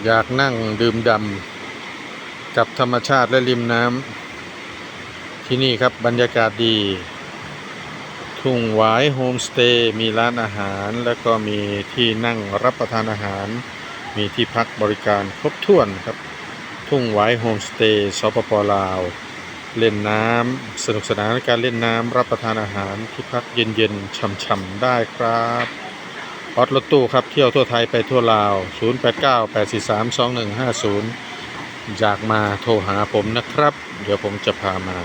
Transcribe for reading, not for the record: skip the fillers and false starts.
อยากนั่งดื่มด่ำกับธรรมชาติและริมน้ำที่นี่ครับบรรยากาศดีทุ่งหวายโฮมสเตย์มีร้านอาหารแล้วก็มีที่นั่งรับประทานอาหารมีที่พักบริการครบถ้วนครับทุ่งหวายโฮมสเตย์สปป.ลาวเล่นน้ำสนุกสนานในการเล่นน้ำรับประทานอาหารที่พักเย็นๆฉ่ำๆได้ครับออดรถตู้ครับเที่ยวทั่วไทยไปทั่วลาว0898432150อยากมาโทรหาผมนะครับเดี๋ยวผมจะพามา